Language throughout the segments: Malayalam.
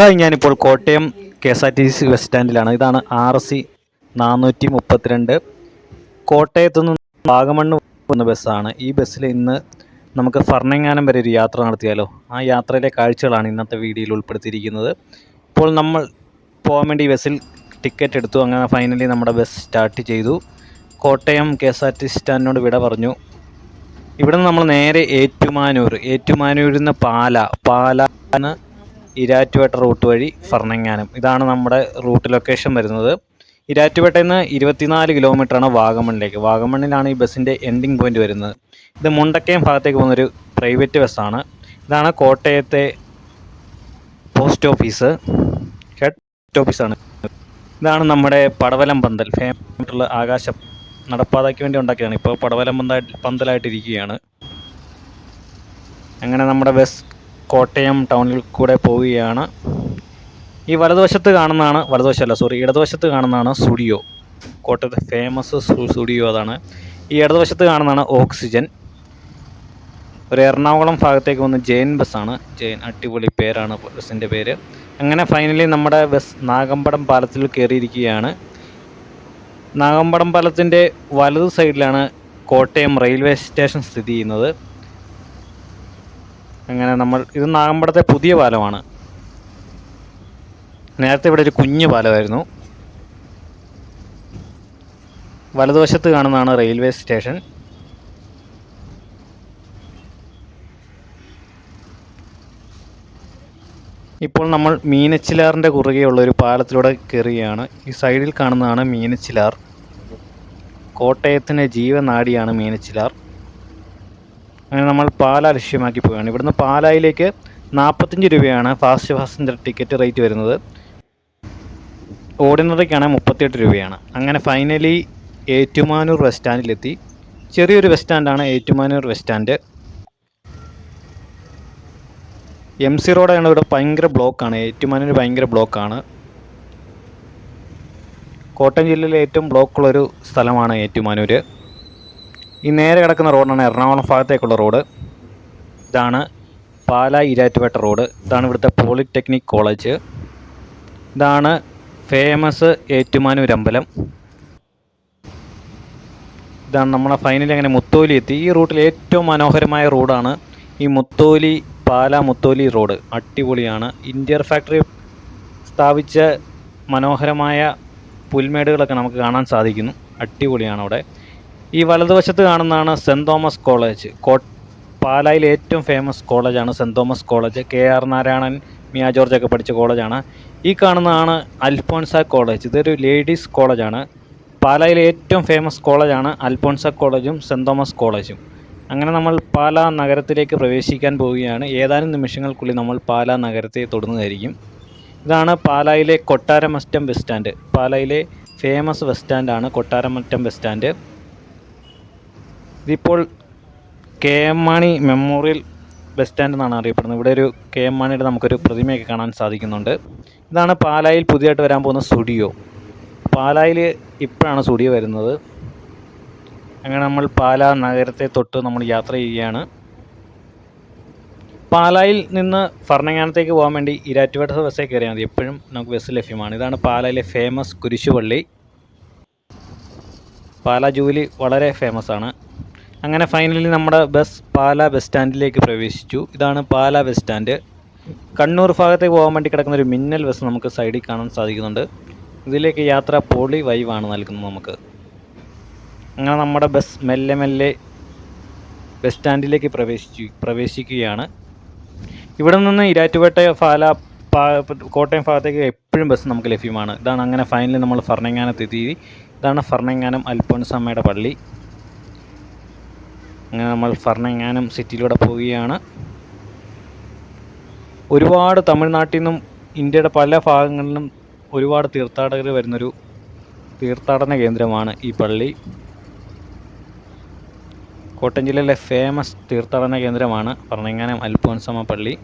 ഹായ്, ഞാനിപ്പോൾ കോട്ടയം KSRTC ബസ് സ്റ്റാൻഡിലാണ്. ഇതാണ് RC 432 കോട്ടയത്തു നിന്ന് വാഗമണ്ണ് പോകുന്ന ബസ്സാണ്. ഈ ബസ്സിൽ ഇന്ന് നമുക്ക് ഫർണിങ്ങാനം വരെ ഒരു യാത്ര നടത്തിയാലോ? ആ യാത്രയിലെ കാഴ്ചകളാണ് ഇന്നത്തെ വീഡിയോയിൽ ഉൾപ്പെടുത്തിയിരിക്കുന്നത്. ഇപ്പോൾ നമ്മൾ പോകാൻ വേണ്ടി ഈ ബസ്സിൽ ടിക്കറ്റ് എടുത്തു. അങ്ങനെ ഫൈനലി നമ്മുടെ ബസ് സ്റ്റാർട്ട് ചെയ്തു. കോട്ടയം KSRTC സ്റ്റാൻഡിനോട് വിട പറഞ്ഞു. ഇവിടെ നിന്ന് നമ്മൾ നേരെ ഏറ്റുമാനൂരിൽ നിന്ന് പാലാന്ന് ഇരാറ്റുപേട്ട റൂട്ട് വഴി ഫർണിങ്ങാനം. ഇതാണ് നമ്മുടെ റൂട്ട് ലൊക്കേഷൻ വരുന്നത്. ഇരാറ്റുപേട്ടയിൽ നിന്ന് 24 കിലോമീറ്ററാണ് വാഗമണ്ണിലേക്ക്. വാഗമണ്ണിലാണ് ഈ ബസ്സിൻ്റെ എൻഡിങ് പോയിന്റ് വരുന്നത്. ഇത് മുണ്ടക്കയം ഭാഗത്തേക്ക് പോകുന്നൊരു പ്രൈവറ്റ് ബസ്സാണ്. ഇതാണ് കോട്ടയത്തെ പോസ്റ്റ് ഓഫീസ്, ഹെഡ് പോസ്റ്റ് ഓഫീസാണ്. ഇതാണ് നമ്മുടെ പടവലം പന്തൽ, ഫേമസ് ആകാശം നടപ്പാതയ്ക്ക് വേണ്ടി ഉണ്ടാക്കിയതാണ്. ഇപ്പോൾ പടവലം പന്തലായിട്ടിരിക്കുകയാണ്. അങ്ങനെ നമ്മുടെ ബസ് കോട്ടയം ടൗണിൽ കൂടെ പോവുകയാണ്. ഈ ഇടതുവശത്ത് കാണുന്നതാണ് സ്റ്റുഡിയോ. കോട്ടയത്തെ ഫേമസ് സ്റ്റുഡിയോ അതാണ്. ഈ ഇടതുവശത്ത് കാണുന്നതാണ് ഓക്സിജൻ. ഒരു എറണാകുളം ഭാഗത്തേക്ക് വന്ന് ജെയിൻ ബസ്സാണ്. ജെയിൻ, അടിപൊളി പേരാണ് ബസ്സിൻ്റെ പേര്. അങ്ങനെ ഫൈനലി നമ്മുടെ ബസ് നാഗമ്പടം പാലത്തിൽ കയറിയിരിക്കുകയാണ്. നാഗമ്പടം പാലത്തിൻ്റെ വലതു സൈഡിലാണ് കോട്ടയം റെയിൽവേ സ്റ്റേഷൻ സ്ഥിതി ചെയ്യുന്നത്. അങ്ങനെ ഇത് നാഗമ്പടത്തെ പുതിയ പാലമാണ്. നേരത്തെ ഇവിടെ ഒരു കുഞ്ഞു പാലമായിരുന്നു. വലതുവശത്ത് കാണുന്നതാണ് റെയിൽവേ സ്റ്റേഷൻ. ഇപ്പോൾ നമ്മൾ മീനച്ചിലാറിൻ്റെ കുറുകെയുള്ള ഒരു പാലത്തിലൂടെ കയറുകയാണ്. ഈ സൈഡിൽ കാണുന്നതാണ് മീനച്ചിലാർ. കോട്ടയത്തിൻ്റെ ജീവനാഡിയാണ് മീനച്ചിലാർ. അങ്ങനെ നമ്മൾ പാലാ ലക്ഷ്യമാക്കി പോവുകയാണ്. ഇവിടുന്ന് പാലായിലേക്ക് 45 രൂപയാണ് ഫാസ്റ്റ് പാസഞ്ചർ ടിക്കറ്റ് റേറ്റ് വരുന്നത്. ഓർഡിനറിക്കാണ് 38 രൂപയാണ്. അങ്ങനെ ഫൈനലി ഏറ്റുമാനൂർ ബസ് സ്റ്റാൻഡിലെത്തി. ചെറിയൊരു ബസ് സ്റ്റാൻഡാണ് ഏറ്റുമാനൂർ ബസ് സ്റ്റാൻഡ്. MC റോഡാണ്. ഇവിടെ ഭയങ്കര ബ്ലോക്കാണ്. ഏറ്റുമാനൂർ ഭയങ്കര ബ്ലോക്കാണ്. കോട്ടയം ജില്ലയിലെ ഏറ്റവും ബ്ലോക്കുള്ളൊരു സ്ഥലമാണ് ഏറ്റുമാനൂർ. ഈ നേരെ കിടക്കുന്ന റോഡാണ് എറണാകുളം ഭാഗത്തേക്കുള്ള റോഡ്. ഇതാണ് പാലാ ഇരാറ്റുപേട്ട റോഡ്. ഇതാണ് ഇവിടുത്തെ പോളിടെക്നിക് കോളേജ്. ഇതാണ് ഫേമസ് ഏറ്റുമാനൂർ അമ്പലം. ഇതാണ് നമ്മളെ ഫൈനലി അങ്ങനെ മുത്തോലി എത്തി. ഈ റൂട്ടിൽ ഏറ്റവും മനോഹരമായ റോഡാണ് ഈ പാലാ മുത്തോലി റോഡ്. അടിപൊളിയാണ്. ഇന്ത്യർ ഫാക്ടറി സ്ഥാപിച്ച മനോഹരമായ പുൽമേടുകളൊക്കെ നമുക്ക് കാണാൻ സാധിക്കുന്നു. അടിപൊളിയാണ് അവിടെ. ഈ വലതുവശത്ത് കാണുന്നതാണ് സെൻറ് തോമസ് കോളേജ്. പാലായിലെ ഏറ്റവും ഫേമസ് കോളേജാണ് saint Thomas college. KR Narayanan, Miya ജോർജൊക്കെ പഠിച്ച കോളേജാണ്. ഈ കാണുന്നതാണ് അൽഫോൺസ കോളേജ്. ഇതൊരു ലേഡീസ് കോളേജാണ്. പാലായിലെ ഏറ്റവും ഫേമസ് കോളേജാണ് അൽഫോൺസ കോളേജും സെൻറ് തോമസ് കോളേജും. അങ്ങനെ നമ്മൾ പാലാ നഗരത്തിലേക്ക് പ്രവേശിക്കാൻ പോവുകയാണ്. ഏതാനും നിമിഷങ്ങൾക്കുള്ളിൽ നമ്മൾ പാലാ നഗരത്തെ തൊടുന്നതായിരിക്കും. ഇതാണ് പാലായിലെ കൊട്ടാരമറ്റം ബസ് സ്റ്റാൻഡ്. പാലായിലെ ഫേമസ് ബസ് സ്റ്റാൻഡാണ് കൊട്ടാരമറ്റം ബസ് സ്റ്റാൻഡ്. ഇതിപ്പോൾ KM Mani memorial bus stand എന്നാണ് അറിയപ്പെടുന്നത്. ഇവിടെ ഒരു KM മാണിയുടെ നമുക്കൊരു പ്രതിമയൊക്കെ കാണാൻ സാധിക്കുന്നുണ്ട്. ഇതാണ് പാലായിൽ പുതിയതായിട്ട് വരാൻ പോകുന്ന സ്റ്റുഡിയോ. പാലായിൽ ഇപ്പോഴാണ് സ്റ്റുഡിയോ വരുന്നത്. അങ്ങനെ നമ്മൾ പാലാ നഗരത്തെ തൊട്ട് നമ്മൾ യാത്ര ചെയ്യുകയാണ്. പാലായിൽ നിന്ന് ഫർണിങ്ങാനത്തേക്ക് പോകാൻ വേണ്ടി ഇരാറ്റുപേട്ട ബസ്സിൽ കയറിയാൽ മതി. എപ്പോഴും നമുക്ക് ബസ് ലഭ്യമാണ്. ഇതാണ് പാലായിലെ ഫേമസ് കുരിശുപള്ളി. പാലാ ജൂബിലി വളരെ ഫേമസ് ആണ്. അങ്ങനെ ഫൈനലി നമ്മുടെ ബസ് പാലാ ബസ് സ്റ്റാൻഡിലേക്ക് പ്രവേശിച്ചു. ഇതാണ് പാലാ ബസ് സ്റ്റാൻഡ്. കണ്ണൂർ ഭാഗത്തേക്ക് പോകാൻ വേണ്ടി കിടക്കുന്ന ഒരു മിന്നൽ ബസ് നമുക്ക് സൈഡിൽ കാണാൻ സാധിക്കുന്നുണ്ട്. ഇതിലേക്ക് യാത്ര പൊളി വൈവാണ് നൽകുന്നത് നമുക്ക്. അങ്ങനെ നമ്മുടെ ബസ് മെല്ലെ മെല്ലെ ബസ് സ്റ്റാൻഡിലേക്ക് പ്രവേശിക്കുകയാണ്. ഇവിടെ നിന്ന് ഇരാറ്റുപേട്ട കോട്ടയം ഭാഗത്തേക്ക് എപ്പോഴും ബസ് നമുക്ക് ലഭ്യമാണ്. ഇതാണ് അങ്ങനെ ഫൈനലി നമ്മൾ ഫർണിങ്ങാനത്തെത്തി. ഇതാണ് ഫർണിങ്ങാനം അൽഫോൻസാമ്മയുടെ പള്ളി. അങ്ങനെ നമ്മൾ ഫർണിങ്ങാനം സിറ്റിയിലൂടെ പോവുകയാണ്. ഒരുപാട് തമിഴ്നാട്ടിൽ നിന്നും ഇന്ത്യയുടെ പല ഭാഗങ്ങളിലും ഒരുപാട് തീർത്ഥാടകർ വരുന്നൊരു തീർത്ഥാടന കേന്ദ്രമാണ് ഈ പള്ളി. കോട്ടയം ജില്ലയിലെ ഫേമസ് തീർത്ഥാടന കേന്ദ്രമാണ് ഫർണിങ്ങാനം അൽഫോൻസാമ്മ പള്ളി.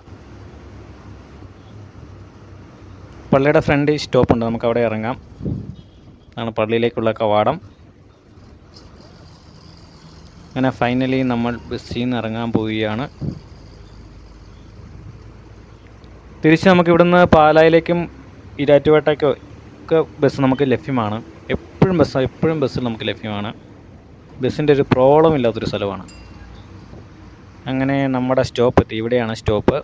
പള്ളിയുടെ ഫ്രണ്ട് സ്റ്റോപ്പുണ്ട്, നമുക്ക് അവിടെ ഇറങ്ങാം. അതാണ് പള്ളിയിലേക്കുള്ള കവാടം. അങ്ങനെ ഫൈനലി നമ്മൾ ബസ്സിൽ നിന്ന് ഇറങ്ങാൻ പോവുകയാണ്. തിരിച്ച് നമുക്ക് ഇവിടുന്ന് പാലായിലേക്കും ഈരാറ്റുപേട്ടയ്ക്കോ ഒക്കെ ബസ് നമുക്ക് ലഭ്യമാണ്. എപ്പോഴും ബസ് നമുക്ക് ലഭ്യമാണ്. ബസ്സിൻ്റെ ഒരു പ്രോബ്ലം ഇല്ലാത്തൊരു സ്ഥലമാണ്. അങ്ങനെ നമ്മുടെ സ്റ്റോപ്പ് എത്തി. ഇവിടെയാണ് സ്റ്റോപ്പ്.